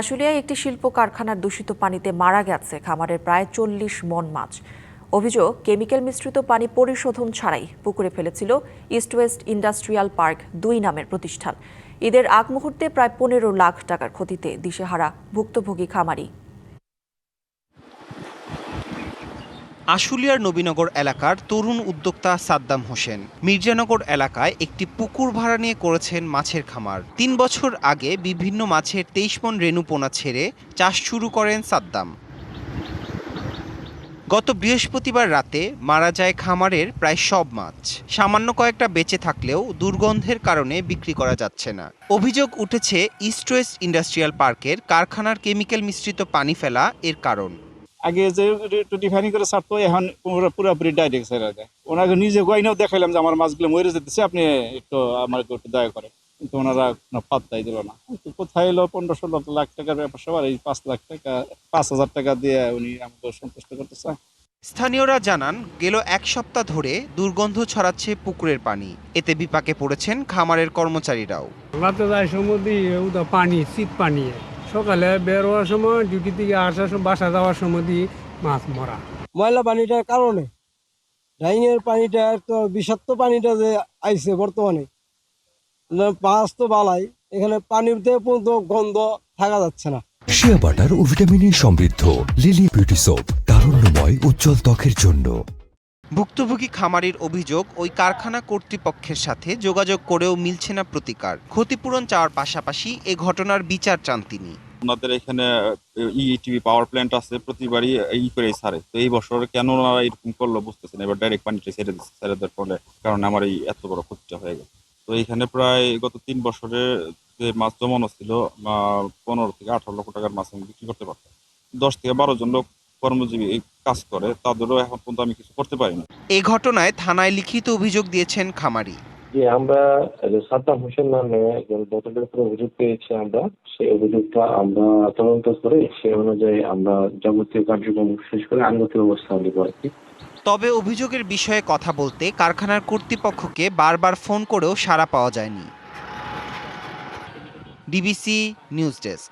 আশুলিয়ায় একটি শিল্প কারখানার দূষিত পানিতে মারা গেছে খামারের প্রায় ৪০ মন মাছ। অভিযোগ, কেমিক্যাল মিশ্রিত পানি পরিশোধন ছাড়াই পুকুরে ফেলেছিল ইস্ট ওয়েস্ট ইন্ডাস্ট্রিয়াল পার্ক ২ নামের প্রতিষ্ঠান। ঈদের আগ মুহূর্তে প্রায় ১৫ লাখ টাকার ক্ষতিতে দিশেহারা ভুক্তভোগী খামারি। আশুলিয়ার নবীনগর এলাকার তরুণ উদ্যোক্তা সাদ্দাম হোসেন মির্জানগর এলাকায় একটি পুকুর ভাড়া নিয়ে করেছেন মাছের খামার। ৩ বছর আগে বিভিন্ন মাছের ২৩ মন রেণু পোনা ছেড়ে চাষ শুরু করেন সাদ্দাম। গত বৃহস্পতিবার রাতে মারা যায় খামারের প্রায় সব মাছ। সামান্য কয়েকটা বেঁচে থাকলেও দুর্গন্ধের কারণে বিক্রি করা যাচ্ছে না। অভিযোগ উঠেছে ইস্ট ওয়েস্ট ইন্ডাস্ট্রিয়াল পার্কের কারখানার কেমিক্যাল মিশ্রিত পানি ফেলা এর কারণ। আগে যে ডিফাইনিং করে ছাড়তো এখন পুরোপুরি ডাইরেক্ট ছেড়ে দেয়। ওনাকে নিজে গয়নাও দেখাইলাম যে আমার মাছগুলো মরে যেতেছে, আপনি একটু আমার একটু দয়া করেন, কিন্তু ওনারা কোনো পাত্তাই দিল না। কোথায় এলো ১৫-১৬ লাখ টাকার ব্যাপার সবার, এই ৫ লাখ টাকা ৫,০০০ টাকা দিয়ে উনি আমাকে সন্তুষ্ট করতে চান। স্থানীয়রা জানান, গেল এক সপ্তাহ ধরে দুর্গন্ধ ছড়াচ্ছে পুকুরের পানি। এতে বিপাকে পড়েছেন খামারের কর্মচারীরাও। রাতে যায় সমুদ্রে পানি, শীত পানি, সকালে বের হওয়ার সময় ডিউটি থেকে আসার সময় বাসা যাওয়ার সময় মাছ মরা। ময়লা পানিটার কারণে ড্রাইংয়ের পানিটা তো বিষাক্ত পানিটা যে আইছে বর্তমানে, মাছ তো বালাই, এখানে পানিতে পর্যন্ত গন্ধ থাকা যাচ্ছে না। শিয়া বাটার ও ভিটামিনে সমৃদ্ধ লিলি বিউটি সোপ, তারুণ্যময় উজ্জ্বল ত্বকের জন্য। ভুক্তভোগী খামারির অভিযোগ, ওই কারখানা কর্তৃপক্ষের সাথে যোগাযোগ করেও মিলছে না প্রতিকার। ক্ষতিপূরণ চাওয়ার পাশাপাশি এ ঘটনার বিচার চান তিনি। ওনাদের এখানে ইটিভি পাওয়ার প্ল্যান্ট আছে, প্রতিবারই করে ছাড়ে। তো এই বছর কেন ওনারা এরকম করলো বুঝতেছেন। এবার ডাইরেক্ট পানিটা ছেড়ে দেওয়ার ফলে কারণ আমার এই এত বড় ক্ষতিটা হয়ে গেছে। তো এইখানে প্রায় গত ৩ বছরে যে মাছ জমানো ছিল ১৫ থেকে ১৮ লক্ষ টাকার মাছ আমি বিক্রি করতে পারতাম। ১০ থেকে ১২ জন লোক কর্মজীবী কাজ করে, তাদেরও এখন পর্যন্ত আমি কিছু করতে পারিনি। এ ঘটনায় থানায় লিখিত অভিযোগ দিয়েছেন খামারি। যে আমরা সাদ্দাম হোসেন নামে একজন ভোটারের উপর অভিযোগ পেয়েছি, আমরা সেই অভিযোগটা আমরা তদন্ত করে সে অনুযায়ী আমরা যাবতীয় কার্যক্রম শেষ করে আইনগত ব্যবস্থা নিব আর কি। তবে অভিযোগের বিষয়ে কথা বলতে কারখানার কর্তৃপক্ষকে বারবার ফোন করেও সাড়া পাওয়া যায়নি। DBC news desk.